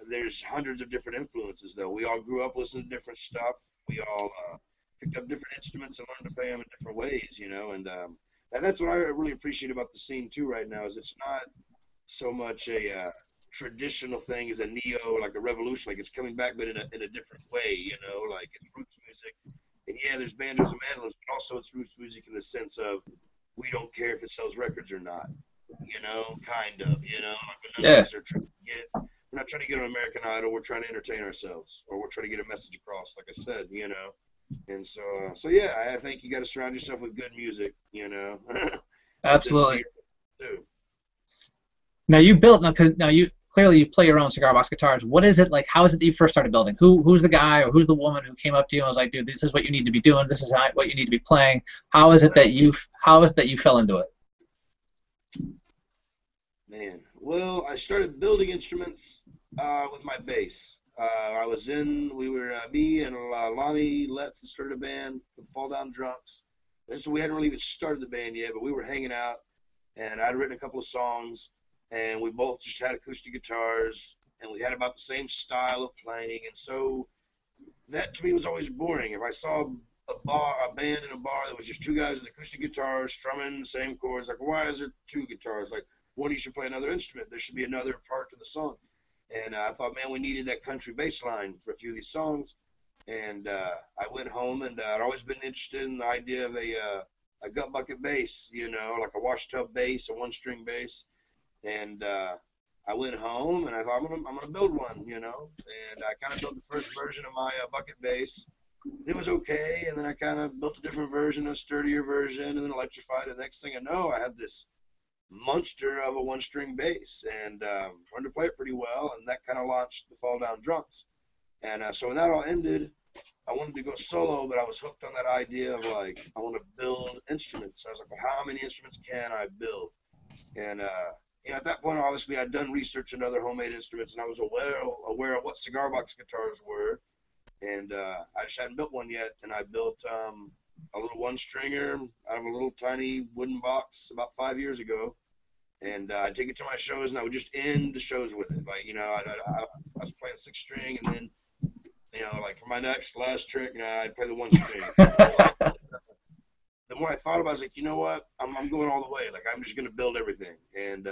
there's hundreds of different influences, though. We all grew up listening to different stuff. We all picked up different instruments and learned to play them in different ways, and that's what I really appreciate about the scene too right now. Is it's not so much a traditional thing as a neo, like a revolution, like it's coming back, but in a different way, like it's roots music. And yeah, there's banjos and mandolins, but also it's roots music in the sense of we don't care if it sells records or not, kind of, like none of Yeah, us are trying to get, we're not trying to get on American Idol, we're trying to entertain ourselves, or we're trying to get a message across, like I said, And so yeah, I think you got to surround yourself with good music, and then be absolutely. too. Now you built now because now you clearly you play your own cigar box guitars. What is it like? How is it that you first started building? Who's the guy or who's the woman who came up to you and was like, dude, this is what you need to be doing. This is what you need to be playing. How is it that you fell into it? Man, well, I started building instruments with my bass. I was in, we were me and Lonnie Letts that started a band with Fall Down Drunks. And so we hadn't really even started the band yet, but we were hanging out, and I'd written a couple of songs, and we both just had acoustic guitars, and we had about the same style of playing, and so that to me was always boring. If I saw a band in a bar that was just two guys with acoustic guitars strumming the same chords, like why is there two guitars? Like one of you should play another instrument. There should be another part to the song. And I thought, man, we needed that country bass line for a few of these songs. And I went home, and I'd always been interested in the idea of a gut bucket bass, like a wash tub bass, a one string bass. And I went home and I thought I'm gonna build one, And I kind of built the first version of my bucket bass. It was okay, and then I kind of built a different version, a sturdier version, and then electrified it. The next thing I know, I had this monster of a one-string bass, and learned to play it pretty well, and that kind of launched the Fall Down Drunks. And so when that all ended, I wanted to go solo, but I was hooked on that idea of like I want to build instruments. So I was like, well, how many instruments can I build? And at that point, obviously, I'd done research into other homemade instruments, and I was aware of what cigar box guitars were, and I just hadn't built one yet. And I built a little one stringer out of a little tiny wooden box about 5 years ago, and I'd take it to my shows, and I would just end the shows with it. Like I was playing six string, and then like for my next last trick, I'd play the one string. The more I thought about it, I was like, you know what? I'm going all the way. Like, I'm just going to build everything. And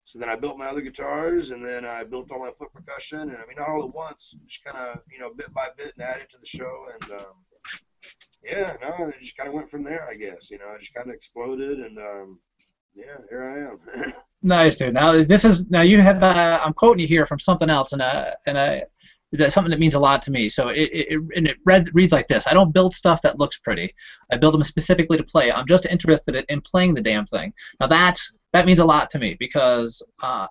so then I built my other guitars, and then I built all my foot percussion. And I mean, not all at once, just kind of, bit by bit and added to the show. And yeah, no, it just kind of went from there, I guess. It just kind of exploded. And yeah, here I am. Nice, dude. Now you have I'm quoting you here from something else, and that's something that means a lot to me. So it reads like this: I don't build stuff that looks pretty. I build them specifically to play. I'm just interested in playing the damn thing. Now that means a lot to me because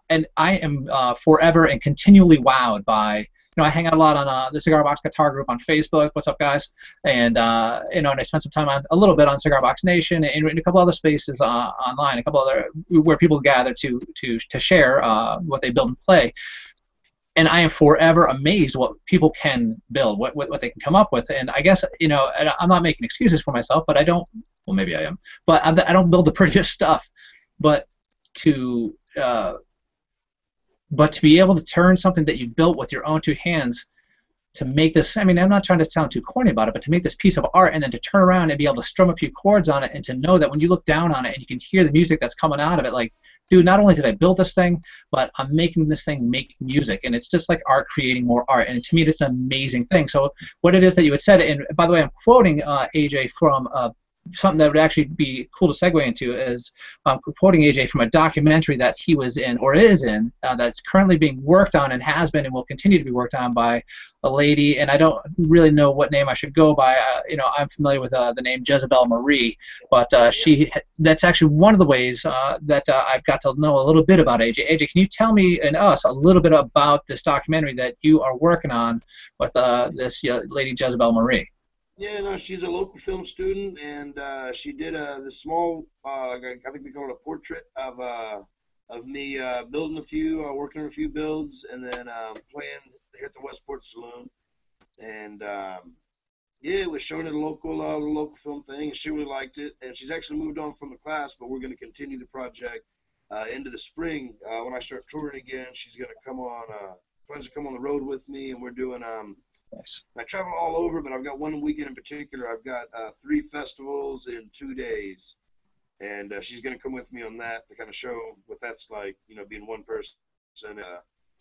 and I am forever and continually wowed by. I hang out a lot on the Cigar Box Guitar group on Facebook. What's up, guys? And and I spent some time a little bit on Cigar Box Nation and in a couple other spaces online, a couple other where people gather to share what they build and play. And I am forever amazed what people can build, what they can come up with. And I guess and I'm not making excuses for myself, but I don't. Well, maybe I am, but I don't build the prettiest stuff. But to but to be able to turn something that you built with your own two hands to make this, I mean, I'm not trying to sound too corny about it, but to make this piece of art and then to turn around and be able to strum a few chords on it and to know that when you look down on it and you can hear the music that's coming out of it, like, dude, not only did I build this thing, but I'm making this thing make music. And it's just like art creating more art. And to me, it's an amazing thing. So what it is that you had said, and by the way, I'm quoting AJ from something that would actually be cool to segue into is quoting AJ from a documentary that he was in or is in that's currently being worked on and has been and will continue to be worked on by a lady, and I don't really know what name I should go by. I'm familiar with the name Jezebel Marie, but that's actually one of the ways that I've got to know a little bit about AJ. AJ, can you tell me and us a little bit about this documentary that you are working on with this lady Jezebel Marie? Yeah, no, she's a local film student, and she did this small, I think they call it a portrait of me building a few, working on a few builds, and then playing here at the Westport Saloon. And yeah, it was shown at a local film thing, and she really liked it. And she's actually moved on from the class, but we're going to continue the project into the spring when I start touring again. She's going to come on plans to come on the road with me, and we're doing Nice. I travel all over, but I've got one weekend in particular. I've got 3 festivals in 2 days, and she's going to come with me on that to kind of show what that's like, being one person.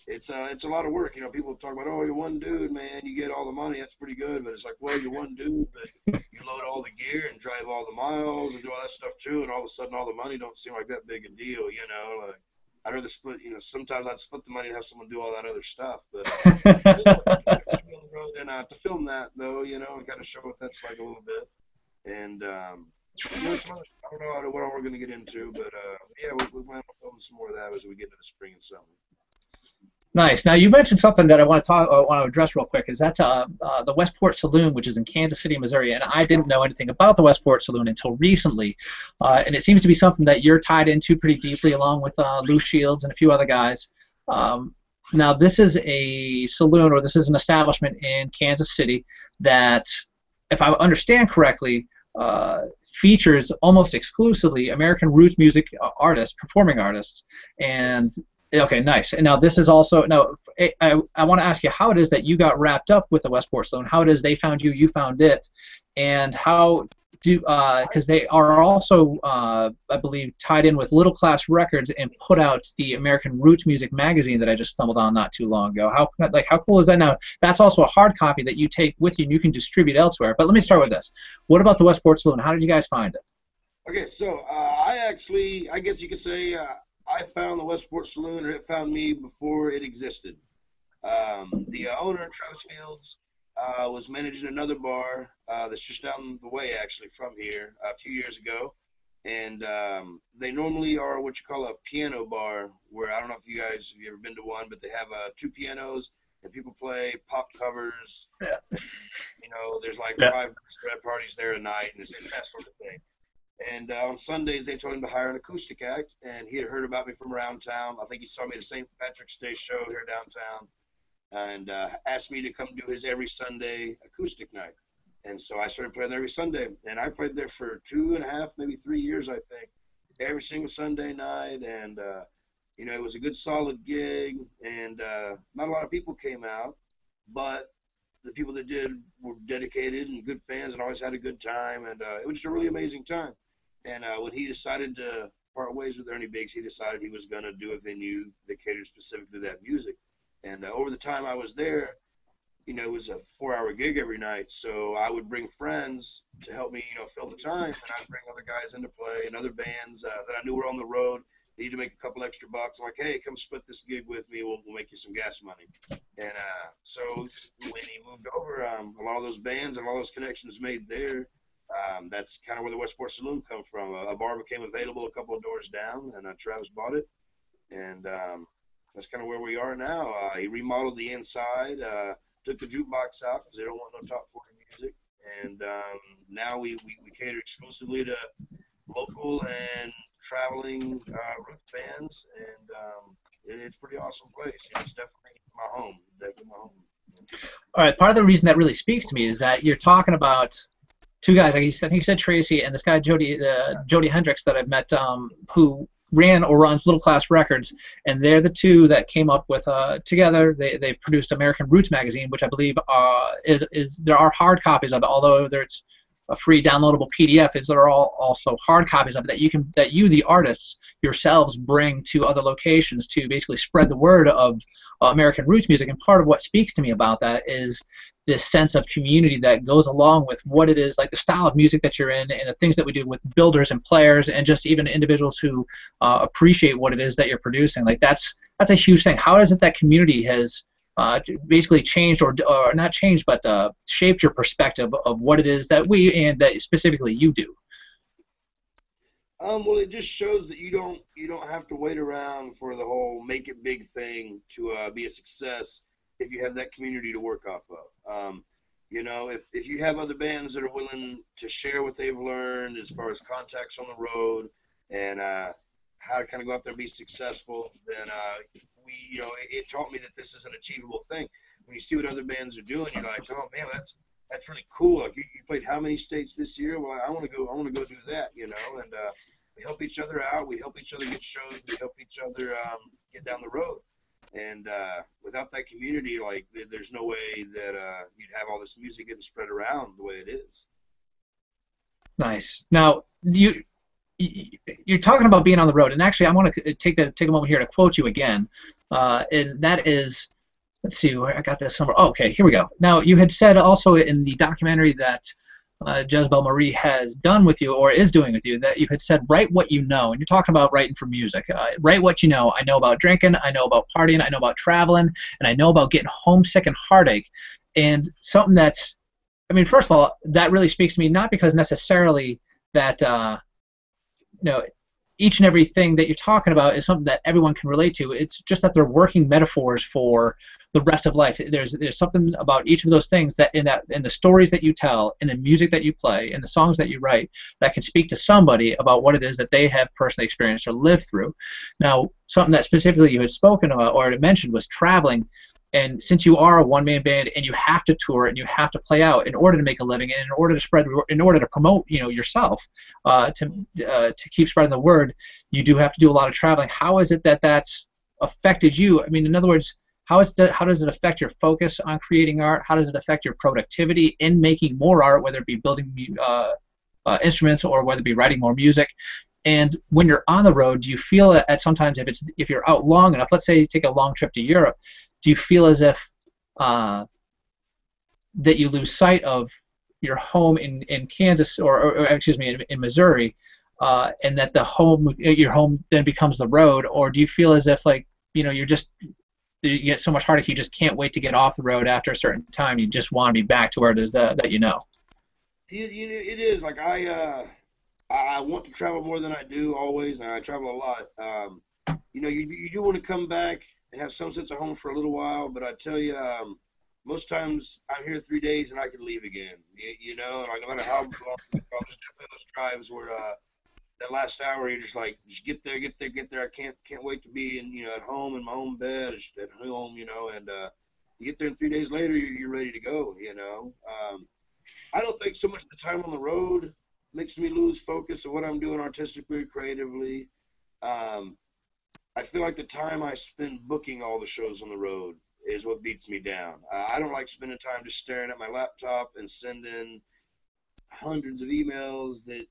It's a lot of work. People talk about, oh, you're one dude, man, you get all the money, that's pretty good. But it's like, well, you're one dude, but you load all the gear and drive all the miles and do all that stuff too, and all of a sudden all the money don't seem like that big a deal, Like, I'd rather split, sometimes I'd split the money and have someone do all that other stuff. But to be on the road and to film that though, and kind of show what that's like a little bit. And I don't know what all we're going to get into, but yeah, we plan on filming some more of that as we get into the spring and summer. Nice. Now you mentioned something that I want to address real quick. Is that the Westport Saloon, which is in Kansas City, Missouri, and I didn't know anything about the Westport Saloon until recently, and it seems to be something that you're tied into pretty deeply, along with Lou Shields and a few other guys. Now this is a saloon, or this is an establishment in Kansas City that, if I understand correctly, features almost exclusively American roots music artists, performing artists, and okay, nice. And now this is also, now I want to ask you how it is that you got wrapped up with the Westport Saloon, how it is they found you, you found it, and how do, because they are also, I believe, tied in with Little Class Records and put out the American Roots Music magazine that I just stumbled on not too long ago. How cool is that? Now, that's also a hard copy that you take with you and you can distribute elsewhere. But let me start with this. What about the Westport Saloon? How did you guys find it? Okay, so I guess you could say, I found the Westport Saloon, or it found me before it existed. The owner, Travis Fields, was managing another bar that's just down the way, actually, from here a few years ago. And they normally are what you call a piano bar, where I don't know if you guys have ever been to one, but they have 2 pianos, and people play pop covers. Yeah. There's like Yeah. 5 bachelorette parties there a night, and it's that sort of thing. And on Sundays, they told him to hire an acoustic act, and he had heard about me from around town. I think he saw me at a St. Patrick's Day show here downtown, and asked me to come do his every Sunday acoustic night. And so I started playing there every Sunday, and I played there for 2.5, maybe 3 years, I think, every single Sunday night. And it was a good, solid gig, and not a lot of people came out, but the people that did were dedicated and good fans and always had a good time, and it was just a really amazing time. And when he decided to part ways with Ernie Biggs, he decided he was going to do a venue that catered specifically to that music. And over the time I was there, it was a 4-hour gig every night, so I would bring friends to help me, fill the time, and I'd bring other guys into play and other bands that I knew were on the road, need to make a couple extra bucks. I'm like, hey, come split this gig with me, we'll make you some gas money. And so when he moved over, a lot of those bands and all those connections made there, that's kind of where the Westport Saloon come from. A bar became available a couple of doors down, and Travis bought it, and that's kind of where we are now. He remodeled the inside, took the jukebox out because they don't want no top 40 music, and now we cater exclusively to local and traveling roots bands, and it's a pretty awesome place. It's definitely my home. All right, part of the reason that really speaks to me is that you're talking about 2 guys, I think you said Tracy, and this guy Jody Hendricks that I've met, who ran or runs Little Class Records, and they're the 2 that came up with together. They produced American Roots magazine, which I believe is there are hard copies of it, although there's a free downloadable PDF. Is there are also hard copies of it that you the artists yourselves bring to other locations to basically spread the word of American Roots music. And part of what speaks to me about that is this sense of community that goes along with what it is, like the style of music that you're in and the things that we do with builders and players and just even individuals who appreciate what it is that you're producing. Like that's a huge thing. How is it that community has basically changed or not changed, but shaped your perspective of what it is that we and that specifically you do? Well, it just shows that you don't have to wait around for the whole make it big thing to be a success if you have that community to work off of. If you have other bands that are willing to share what they've learned as far as contacts on the road and how to kind of go out there and be successful, then it taught me that this is an achievable thing. When you see what other bands are doing, you're like, oh man, that's really cool. Like you played how many states this year? Well, I want to go do that, and we help each other out. We help each other get shows. We help each other get down the road. And without that community, like there's no way that you'd have all this music getting spread around the way it is. Nice. Now, you're talking about being on the road, and actually, I want to take a moment here to quote you again, and that is, let's see where I got this somewhere. Oh, okay, here we go. Now, you had said also in the documentary that Jezebel Marie has done with you, or is doing with you, that you had said, write what you know, and you're talking about writing for music. Write what you know. I know about drinking, I know about partying, I know about traveling, and I know about getting homesick and heartache. And something that's, I mean, first of all, that really speaks to me, not because necessarily that, you know, each and everything that you're talking about is something that everyone can relate to. It's just that they're working metaphors for the rest of life. There's something about each of those things that in the stories that you tell, in the music that you play, in the songs that you write, that can speak to somebody about what it is that they have personally experienced or lived through. Now, something that specifically you had spoken about or had mentioned was traveling. And since you are a one-man band and you have to tour and you have to play out in order to make a living and in order to spread, in order to promote, yourself, to keep spreading the word, you do have to do a lot of traveling. How is it that that's affected you? I mean, in other words, how does it affect your focus on creating art? How does it affect your productivity in making more art, whether it be building instruments or whether it be writing more music? And when you're on the road, do you feel that sometimes if you're out long enough, let's say you take a long trip to Europe, do you feel as if that you lose sight of your home in Kansas or excuse me in Missouri, and that your home then becomes the road, or do you feel as if like you get so much heartache you just can't wait to get off the road after a certain time? You just want to be back to where it is that you know. It is like I want to travel more than I do always, and I travel a lot. You do want to come back and have some sense of home for a little while, but I tell you, most times I'm here 3 days and I can leave again. Like no matter how long, there's definitely those drives where that last hour you're just like, just get there. I can't wait to be at home in my own bed, at home, and you get there and 3 days later you're ready to go. I don't think so much the time on the road makes me lose focus of what I'm doing artistically, creatively. I feel like the time I spend booking all the shows on the road is what beats me down. I don't like spending time just staring at my laptop and sending hundreds of emails that,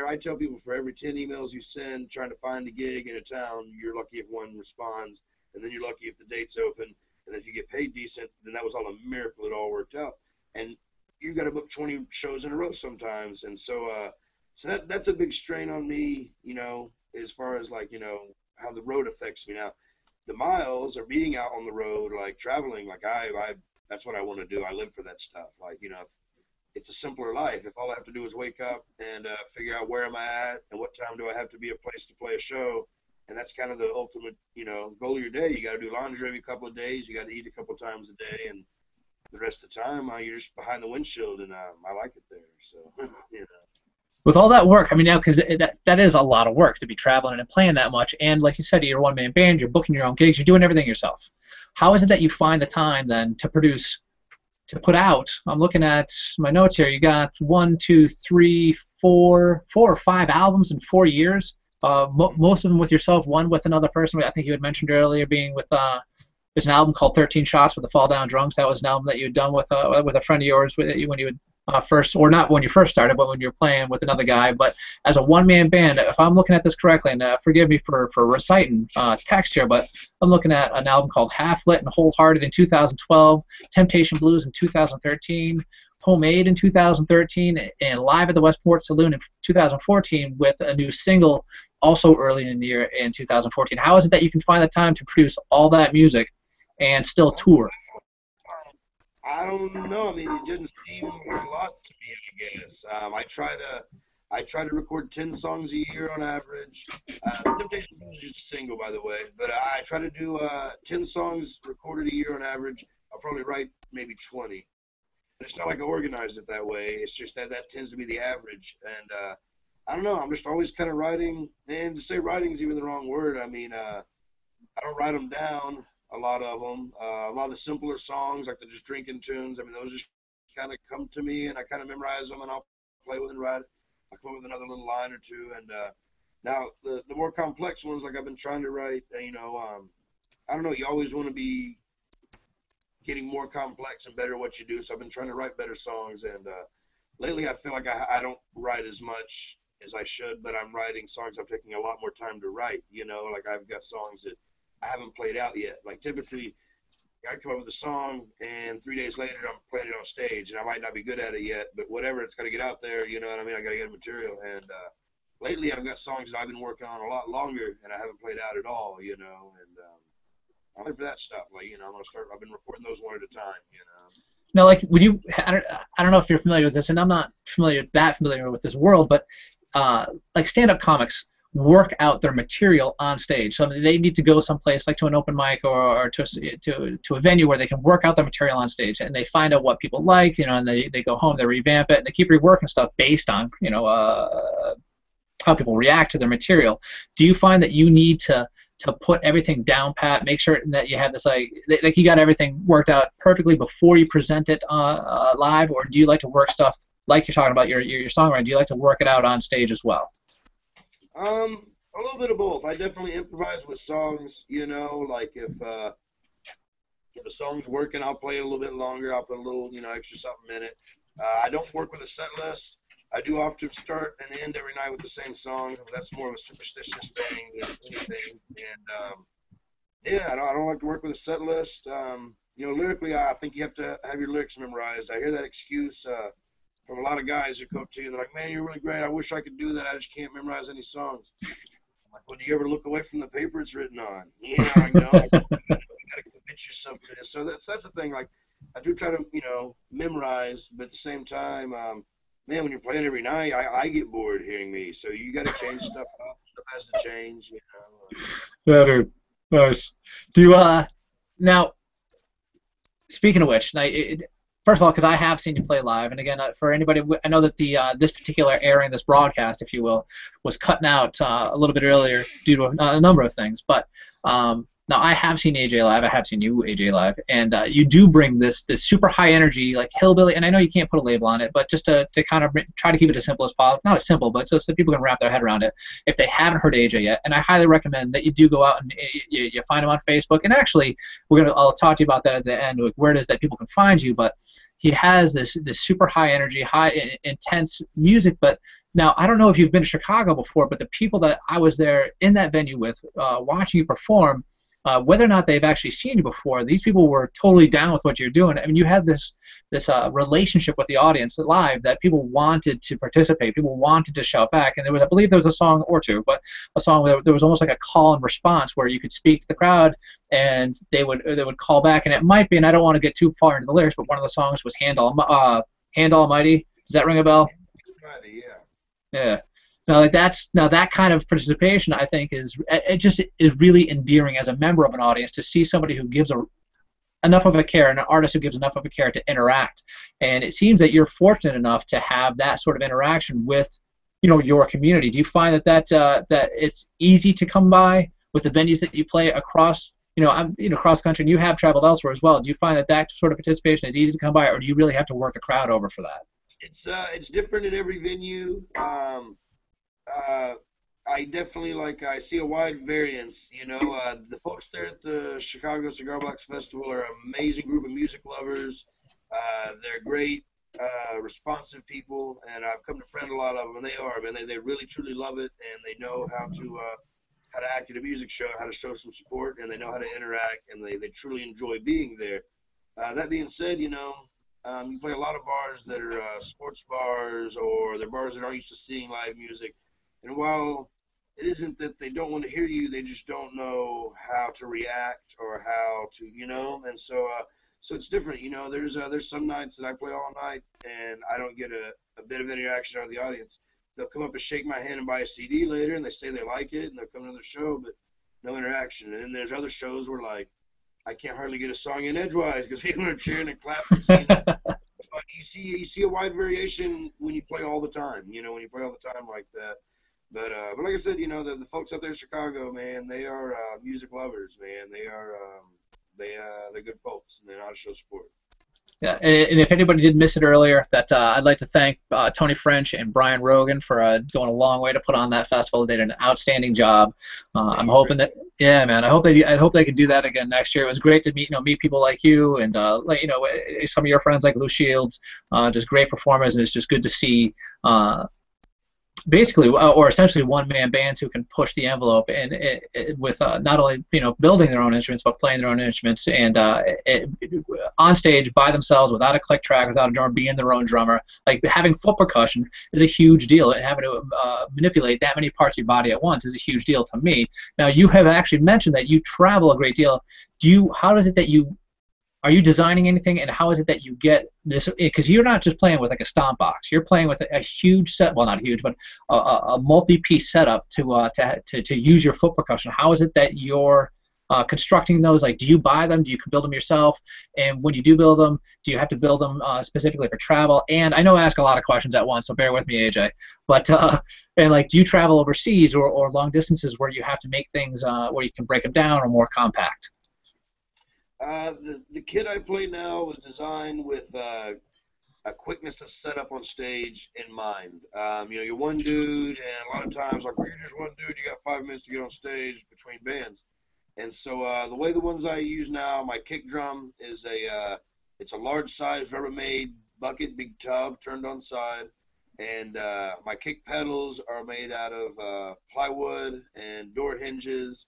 I tell people for every 10 emails you send trying to find a gig in a town, you're lucky if one responds, and then you're lucky if the date's open, and if you get paid decent, then that was all a miracle. It all worked out. And you've got to book 20 shows in a row sometimes. And so that's a big strain on me, as far as like, how the road affects me. Now, the miles or being out on the road, like traveling, like I that's what I want to do. I live for that stuff. Like, it's a simpler life. If all I have to do is wake up and figure out where am I at and what time do I have to be a place to play a show, and that's kind of the ultimate, goal of your day. You got to do laundry every couple of days. You got to eat a couple of times a day, and the rest of the time you're just behind the windshield, and I like it there. So, With all that work, I mean, now because that is a lot of work to be traveling and playing that much, and like you said, you're a one-man band, you're booking your own gigs, you're doing everything yourself. How is it that you find the time then to produce, to put out? I'm looking at my notes here. You got 1, 2, 3, 4 or 5 albums in 4 years. Most of them with yourself, one with another person. I think you had mentioned earlier being with. There's an album called 13 Shots with the Fall Down Drums. That was an album that you had done with a friend of yours when you would. First, or not when you first started, but when you were playing with another guy. But as a one-man band, if I'm looking at this correctly, and forgive me for reciting text here, but I'm looking at an album called Half Lit and Wholehearted in 2012, Temptation Blues in 2013, Homemade in 2013, and Live at the Westport Saloon in 2014 with a new single also early in the year in 2014. How is it that you can find the time to produce all that music and still tour? I don't know. I mean, it didn't seem like a lot to me, I guess. I try to record 10 songs a year on average. Temptation is just a single, by the way, but I try to do 10 songs recorded a year on average. I'll probably write maybe 20. But it's not like I organize it that way. It's just that tends to be the average. And I don't know. I'm just always kind of writing. And to say writing is even the wrong word. I mean, I don't write them down. A lot of them, a lot of the simpler songs, like the just drinking tunes. I mean, those just kind of come to me, and I kind of memorize them, and I'll play with and write. I'll come up with another little line or two, and now the more complex ones, like I've been trying to write, I don't know, you always want to be getting more complex and better at what you do. So I've been trying to write better songs, and lately I feel like I don't write as much as I should, but I'm writing songs I'm taking a lot more time to write. You know, like I've got songs that I haven't played out yet. Like typically, I come up with a song, and 3 days later I'm playing it on stage, and I might not be good at it yet, but whatever, it's got to get out there. You know what I mean? I got to get material, and lately I've got songs that I've been working on a lot longer, and I haven't played out at all. You know, and I'm ready for that stuff. Like, you know, I'm gonna start. I've been recording those one at a time. You know. Now, like, would you? I don't know if you're familiar with this, and I'm not that familiar with this world, but like stand-up comics work out their material on stage. So they need to go someplace like to an open mic or to a venue where they can work out their material on stage, and they find out what people like, you know, and they go home, they revamp it, and they keep reworking stuff based on, you know, how people react to their material. Do you find that you need to put everything down pat, make sure that you have this like you got everything worked out perfectly before you present it live, or do you like to work stuff like you're talking about your songwriting? Do you like to work it out on stage as well? A little bit of both. I definitely improvise with songs. You know, like if a song's working, I'll play it a little bit longer. I'll put a little, you know, extra something in it. I don't work with a set list. I do often start and end every night with the same song. That's more of a superstitious thing than anything. And yeah, I don't like to work with a set list. You know, lyrically, I think you have to have your lyrics memorized. I hear that excuse from a lot of guys who come up to you and they're like, "Man, you're really great. I wish I could do that. I just can't memorize any songs." I'm like, "Well, do you ever look away from the paper it's written on?" You know, like, no, you gotta commit yourself to this. So that's the thing. Like, I do try to, you know, memorize, but at the same time, man, when you're playing every night, I get bored hearing me. So you got to change stuff up. Stuff has to change, you know. Yeah, dude. Nice. Do you now? Speaking of which, first of all, because I have seen you play live, and again, for anybody, I know that the this particular airing, this broadcast, if you will, was cutting out a little bit earlier due to a number of things. But now I have seen AJ live. I have seen you, AJ, live, and you do bring this super high energy, like hillbilly. And I know you can't put a label on it, but just to kind of try to keep it as simple as possible. Not as simple, but just so people can wrap their head around it. If they haven't heard AJ yet, and I highly recommend that you do go out and you find him on Facebook. And actually, I'll talk to you about that at the end, like where it is that people can find you. But he has this super high energy, high intense music. But now I don't know if you've been to Chicago before, but the people that I was there in that venue with, watching you perform. Whether or not they've actually seen you before, these people were totally down with what you're doing. I mean, you had this relationship with the audience live that people wanted to participate. People wanted to shout back. And I believe there was a song or two, but a song where there was almost like a call and response where you could speak to the crowd and they would call back. And it might be, and I don't want to get too far into the lyrics, but one of the songs was Hand Almighty. Does that ring a bell? Yeah. Yeah. Now, that kind of participation, I think, is really endearing as a member of an audience to see somebody who gives enough of a care, an artist who gives enough of a care to interact. And it seems that you're fortunate enough to have that sort of interaction with, you know, your community. Do you find that it's easy to come by with the venues that you play across, across country, and you have traveled elsewhere as well? Do you find that sort of participation is easy to come by, or do you really have to work the crowd over for that? It's different in every venue. I definitely I see a wide variance. You know, the folks there at the Chicago Cigar Box Festival are an amazing group of music lovers. They're great, responsive people, and I've come to friend a lot of them. And they are, man. They really truly love it, and they know how to act at a music show, how to show some support, and they know how to interact, and they truly enjoy being there. That being said, you know, you play a lot of bars that are sports bars, or they're bars that aren't used to seeing live music. And while it isn't that they don't want to hear you, they just don't know how to react or how to, you know. And so it's different, you know. There's some nights that I play all night and I don't get a bit of interaction out of the audience. They'll come up and shake my hand and buy a CD later, and they say they like it, and they'll come to the show, but no interaction. And then there's other shows where I can't hardly get a song in edgewise because people are cheering and clapping. But you see a wide variation when you play all the time. You know, when you play all the time like that. But like I said, you know, the folks out there in Chicago, man, they are music lovers, man. They're good folks, and they know how to show support. Yeah, and if anybody did miss it earlier, that I'd like to thank Tony French and Brian Rogan for going a long way to put on that festival. They did an outstanding job. I'm Thank you, hoping Chris. that, yeah, man, I hope they can do that again next year. It was great to meet people like you and like some of your friends like Lou Shields, just great performers, and it's just good to see. Basically or essentially one man bands who can push the envelope and with not only building their own instruments but playing their own instruments and on stage by themselves without a click track, without a drummer, being their own drummer. Like having foot percussion is a huge deal, and having to manipulate that many parts of your body at once is a huge deal to me. Now you have actually mentioned that you travel a great deal. How is it that you are you designing anything, and how is it that you get this? Because you're not just playing with like a stomp box. You're playing with a huge set, well, not huge, but a multi-piece setup to use your foot percussion. How is it that you're constructing those? Like, do you buy them? Do you build them yourself? And when you do build them, do you have to build them specifically for travel? And I know I ask a lot of questions at once, so bear with me, AJ. But and like, do you travel overseas or long distances where you have to make things where you can break them down or more compact? The kit I play now was designed with a quickness of setup on stage in mind. You're one dude, and a lot of times, like, when you're just one dude, you got 5 minutes to get on stage between bands. And so the way the ones I use now, my kick drum is it's a large size Rubbermaid bucket, big tub, turned on side. And my kick pedals are made out of plywood and door hinges,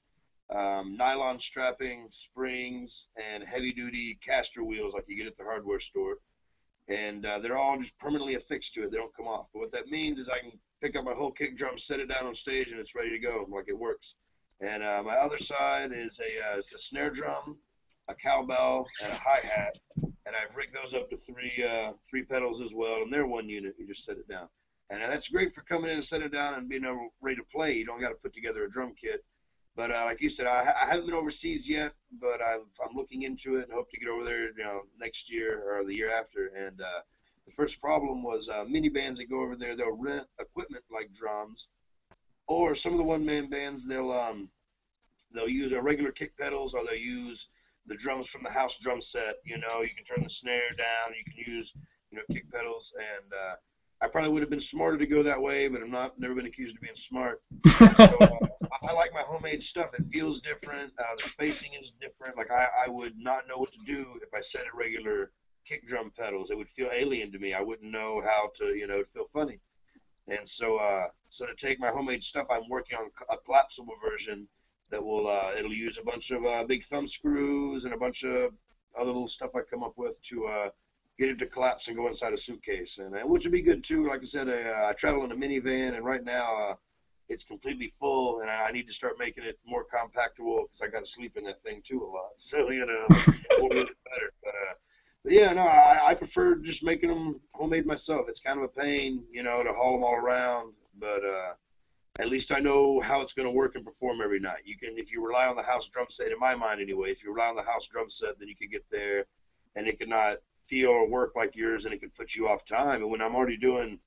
nylon strapping, springs, and heavy-duty caster wheels like you get at the hardware store. And they're all just permanently affixed to it. They don't come off. But what that means is I can pick up my whole kick drum, set it down on stage, and it's ready to go. Like, it works. And my other side is a snare drum, a cowbell, and a hi-hat. And I've rigged those up to three pedals as well. And they're one unit. You just set it down. And that's great for coming in and set it down and being ready to play. You don't got to put together a drum kit. But like you said, I haven't been overseas yet, but I'm looking into it and hope to get over there, next year or the year after. And the first problem was mini bands that go over there, they'll rent equipment like drums, or some of the one-man bands they'll use regular kick pedals, or they'll use the drums from the house drum set. You can turn the snare down, you can use kick pedals, and I probably would have been smarter to go that way, but never been accused of being smart. So I like my homemade stuff. It feels different. The spacing is different. Like I would not know what to do if I set it regular kick drum pedals. It would feel alien to me. I wouldn't know how to, it'd feel funny. And so to take my homemade stuff, I'm working on a collapsible version that it'll use a bunch of big thumb screws and a bunch of other little stuff I come up with to get it to collapse and go inside a suitcase, and which would be good too. Like I said, I travel in a minivan, and right now it's completely full, and I need to start making it more compactable because I got to sleep in that thing too a lot. So we'll get it better. But yeah, no, I prefer just making them homemade myself. It's kind of a pain, to haul them all around, but at least I know how it's going to work and perform every night. If you rely on the house drum set, in my mind anyway, if you rely on the house drum set, then you could get there, and it could not feel or work like yours, and it can put you off time. And when I'm already doing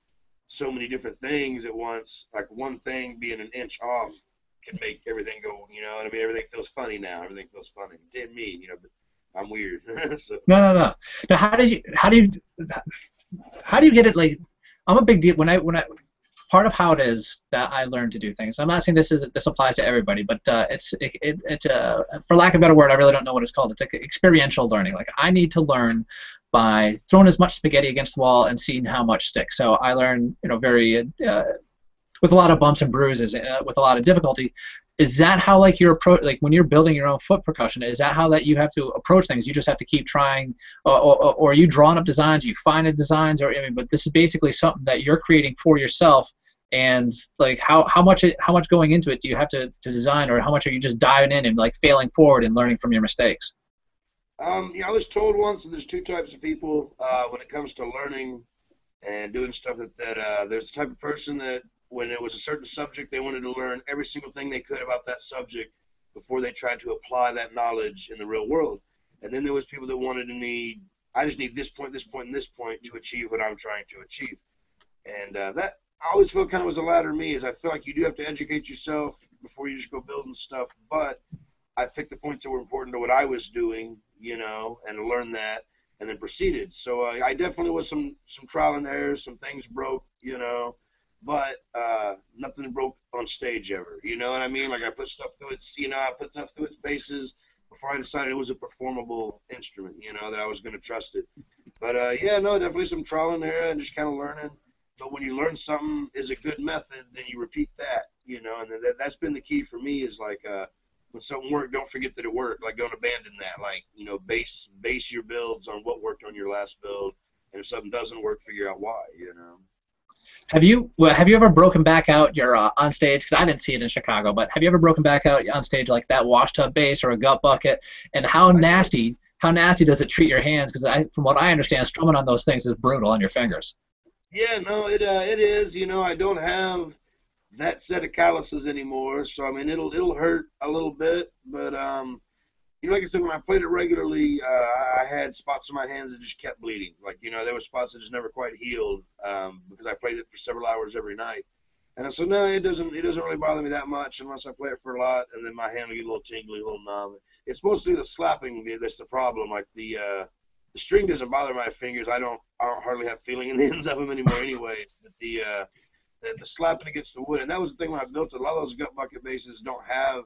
so many different things at once, like one thing being an inch off can make everything go, what I mean? Everything feels funny now. Everything feels funny. It didn't mean, but I'm weird. So. No. Now, how do you get it? Like, I'm a big deal when I part of how it is that I learned to do things. I'm not saying this applies to everybody, but it's for lack of a better word, I really don't know what it's called. It's like experiential learning. Like, I need to learn by throwing as much spaghetti against the wall and seeing how much sticks. So I learn, very with a lot of bumps and bruises, with a lot of difficulty. Is that how, like, your approach, like when you're building your own foot percussion, is that how that you have to approach things? You just have to keep trying, or are you drawing up designs? You find the designs, but this is basically something that you're creating for yourself. And like, how much going into it do you have to design, or how much are you just diving in and like failing forward and learning from your mistakes? I was told once that there's two types of people when it comes to learning and doing stuff. That there's the type of person that when it was a certain subject, they wanted to learn every single thing they could about that subject before they tried to apply that knowledge in the real world. And then there was people that wanted I just need this point, this point, and this point to achieve what I'm trying to achieve. And that I always feel kind of was a ladder to me, is I feel like you do have to educate yourself before you just go building stuff. But I picked the points that were important to what I was doing, and learn that. and then proceeded. So I definitely was some trial and error. Some things broke, you know, but nothing broke on stage ever. You know what I mean? Like I put stuff through its, you know, I put stuff through its paces before I decided it was a performable instrument. You know, that I was going to trust it. But yeah, no, definitely some trial and error and just kind of learning. But when you learn something is a good method, then you repeat that. You know, and that's been the key for me is like. When something worked, don't forget that it worked. Like, don't abandon that. Like, you know, base your builds on what worked on your last build, and if something doesn't work, figure out why. You know. Have you ever broken back out your on stage? Because I didn't see it in Chicago, but have you ever broken back out on stage like that wash tub bass or a gut bucket? And how nasty does it treat your hands? Because from what I understand, strumming on those things is brutal on your fingers. Yeah, no, it is. You know, I don't have that set of calluses anymore, so I mean, it'll hurt a little bit, but you know, like I said, when I played it regularly, I had spots on my hands that just kept bleeding. Like, you know, there were spots that just never quite healed because I played it for several hours every night. And I said, no, it doesn't really bother me that much unless I play it for a lot, and then my hand will get a little tingly, a little numb. It's mostly the slapping that's the problem. Like the string doesn't bother my fingers. I don't hardly have feeling in the ends of them anymore, anyways. But the slapping against the wood, and that was the thing when I built it. A lot of those gut bucket basses don't have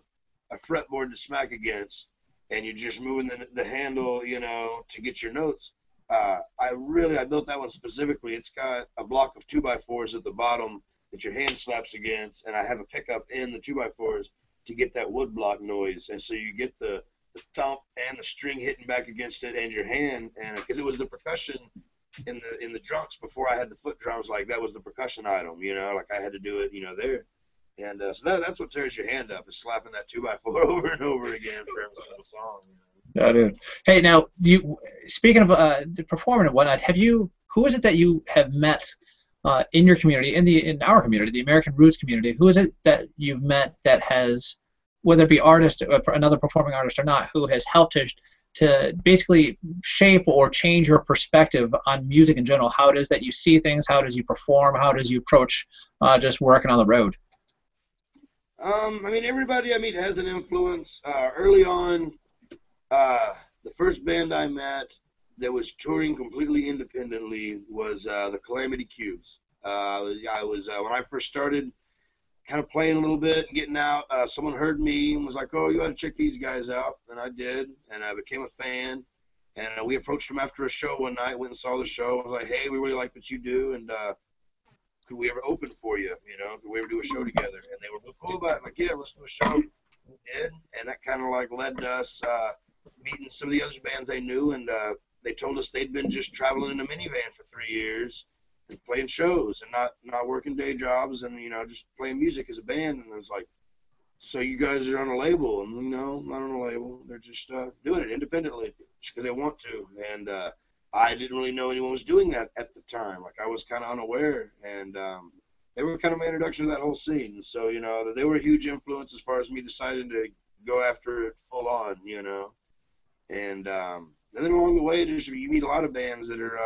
a fretboard to smack against, and you're just moving the handle, you know, to get your notes. I built that one specifically. It's got a block of 2x4s at the bottom that your hand slaps against, and I have a pickup in the 2x4s to get that wood block noise, and so you get the thump and the string hitting back against it and your hand, and because it was the percussion in the drums before I had the foot drums, like that was the percussion item, you know, like I had to do it, you know, there. And so that's what tears your hand up, is slapping that 2x4 over and over again for every single song. You know? Yeah, dude. Hey, now, speaking of the performing and whatnot, who is it that you have met in your community, in our community, the American Roots community? Who is it that you've met that has, whether it be artist or another performing artist or not, who has helped to basically shape or change your perspective on music in general? How it is that you see things, how does you perform, how does you approach just working on the road? I mean, everybody I meet has an influence. Early on, the first band I met that was touring completely independently was the Calamity Cubes. I was when I first started kind of playing a little bit and getting out, someone heard me and was like, oh, you ought to check these guys out. And I did, and I became a fan. And we approached them after a show one night, went and saw the show. I was like, hey, we really like what you do, and could we ever open for you? You know, could we ever do a show together? And they were real cool about it. Like, yeah, let's do a show. We did, and that kind of like led to us meeting some of the other bands they knew, and they told us they'd been just traveling in a minivan for 3 years and playing shows and not working day jobs, and you know, just playing music as a band. And I was like, so you guys are on a label? And no, not on a label. They're just doing it independently just because they want to. And I didn't really know anyone was doing that at the time. Like, I was kind of unaware, and they were kind of my introduction to that whole scene. So, you know, they were a huge influence as far as me deciding to go after it full on, you know. And then along the way, just you meet a lot of bands that are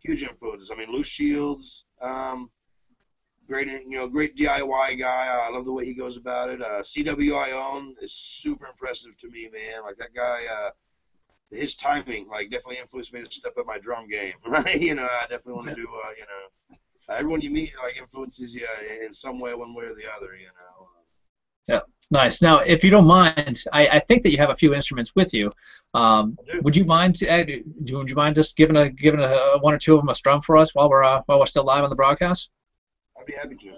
huge influences. I mean, Loose Shields, great DIY guy. I love the way he goes about it. CWION is super impressive to me, man. Like, that guy, his timing, like, definitely influenced me to step up my drum game, right? You know, I definitely want to do, you know, everyone you meet, like, influences you in some way, one way or the other, you know. Yeah, nice. Now, if you don't mind, I think that you have a few instruments with you. Would you mind just giving a one or two of them a strum for us while we're still live on the broadcast? I'd be happy to.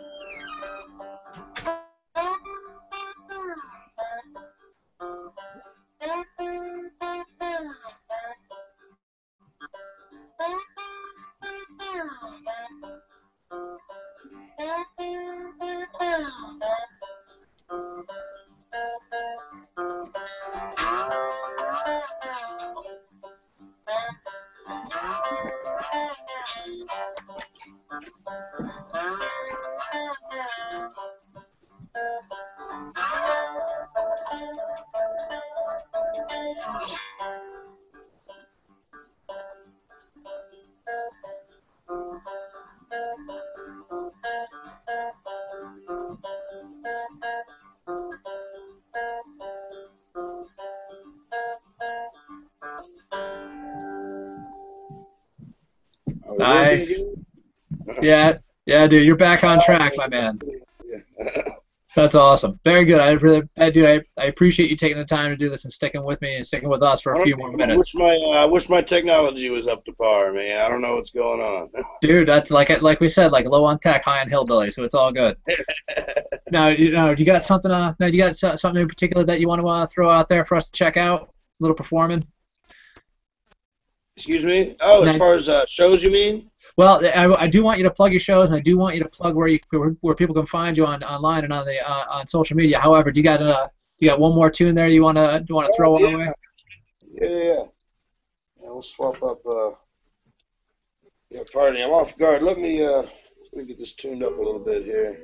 we working Nice. again? Yeah, yeah, dude, you're back on track, my man. Yeah. That's awesome. Very good. I appreciate you taking the time to do this and sticking with me and sticking with us for a I don't few more know. minutes. I wish my technology was up to par, man. I don't know what's going on. Dude, that's like we said, like low on tech, high on hillbilly, so it's all good. Now, you got something now you got something in particular that you want to throw out there for us to check out? A little performing? Excuse me? Oh, as Now, far as shows, you mean? well, I do want you to plug your shows, and I do want you to plug where people can find you online and on social media. However, do you got one more tune there you want to Oh, throw our yeah. way? Yeah. We'll swap up. Yeah, pardon me. I'm off guard. Let me get this tuned up a little bit here.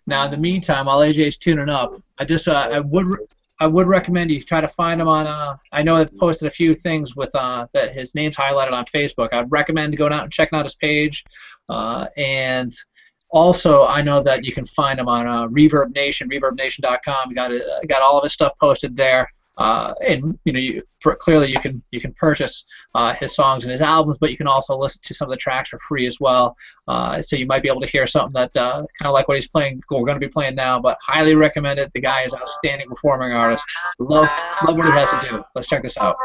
Now, in the meantime, while AJ's tuning up, I would recommend you try to find him on. I know I've posted a few things with that his name's highlighted on Facebook. I'd recommend going out and checking out his page, and also I know that you can find him on Reverb Nation, ReverbNation.com. Got all of his stuff posted there. And clearly you can purchase his songs and his albums, but you can also listen to some of the tracks for free as well. So you might be able to hear something that kind of like what he's playing. We're going to be playing now, but highly recommend it. The guy is an outstanding performing artist. Love what he has to do. Let's check this out.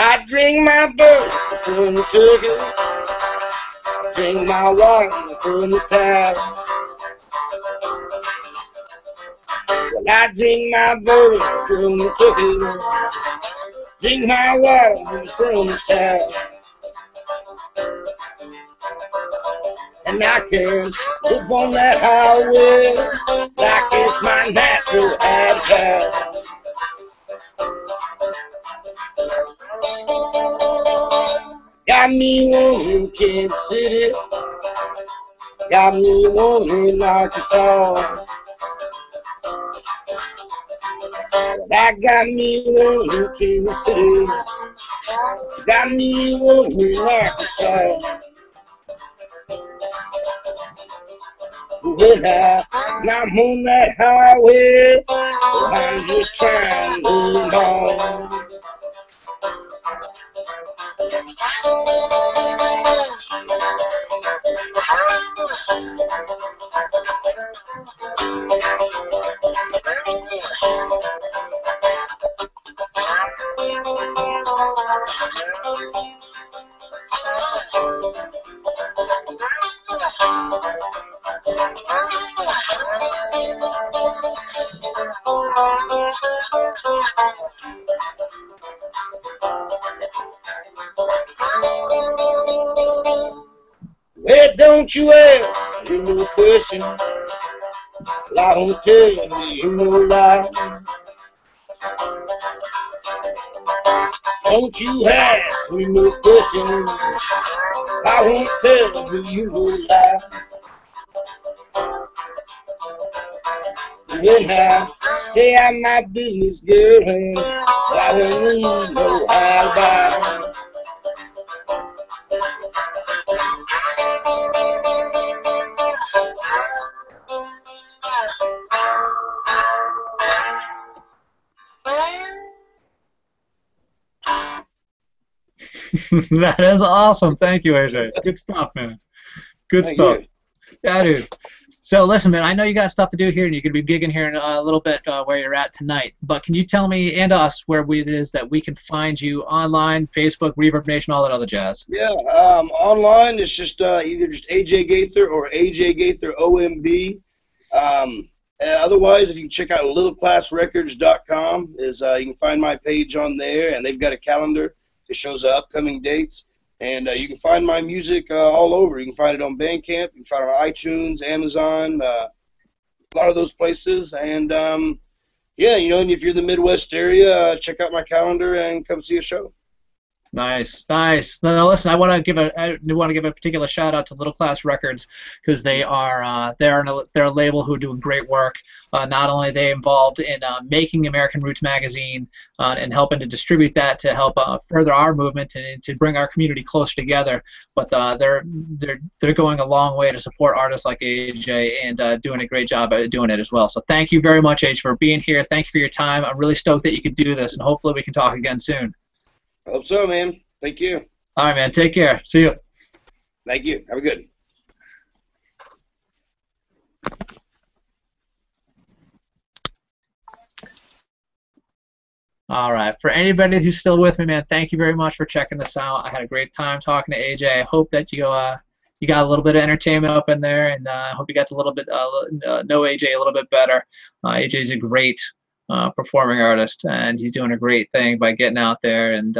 I drink my bird from the turkey, drink my water from the tap. Well, I drink my bird from the turkey, drink my water from the tap. And I can live on that highway like it's my natural habitat. Got me one in Kansas City, got me one in Arkansas. I got me one in Kansas City, got me one in Arkansas. When I'm on that highway, I'm just trying to move on. Well, don't you ask me no question, I won't tell you no lie. Don't you ask me no question, I won't tell you no lie. When I stay out my business, girl, and I won't need no alibi. That is awesome. Thank you, AJ. Good stuff, man. Good Thank stuff. you. Yeah, dude. So listen, man, I know you got stuff to do here, and you're going to be gigging here in a little bit where you're at tonight. But can you tell me and us where it is that we can find you online, Facebook, Reverb Nation, all that other jazz? Yeah, online it's just either just AJ Gaither or AJ Gaither OMB. Otherwise, if you can check out littleclassrecords.com, you can find my page on there, and they've got a calendar that shows the upcoming dates. And you can find my music all over. You can find it on Bandcamp. You can find it on iTunes, Amazon, a lot of those places. And, yeah, you know, and if you're in the Midwest area, check out my calendar and come see a show. Nice, nice. No, listen, I want to give a particular shout out to Little Class Records because they're a label who are doing great work. Not only are they involved in making American Roots magazine and helping to distribute that to help further our movement and to bring our community closer together, but they're going a long way to support artists like AJ and doing a great job at doing it as well. So thank you very much, AJ, for being here. Thank you for your time. I'm really stoked that you could do this, and hopefully we can talk again soon. I hope so, man. Thank you. All right, man. Take care. See you. Thank you. Have a good. All right. For anybody who's still with me, man, thank you very much for checking this out. I had a great time talking to AJ. I hope that you got a little bit of entertainment up in there, and I hope you got to know AJ a little bit better. AJ's a great performing artist, and he's doing a great thing by getting out there and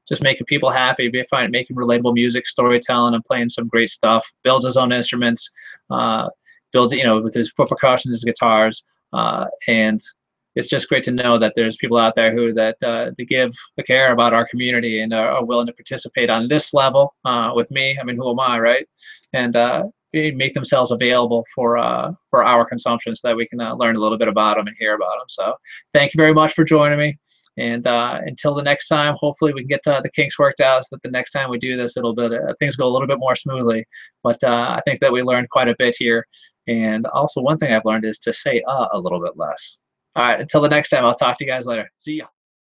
just making people happy, making relatable music, storytelling, and playing some great stuff. Builds his own instruments, builds, you know, with his foot percussion, his guitars, and it's just great to know that there's people out there who they care about our community and are willing to participate on this level with me. I mean, who am I, right? And make themselves available for our consumption so that we can learn a little bit about them and hear about them. So thank you very much for joining me. And until the next time, hopefully we can get the kinks worked out so that the next time we do this, things go a little bit more smoothly. But I think that we learned quite a bit here. And also one thing I've learned is to say a little bit less. All right, until the next time, I'll talk to you guys later. See ya.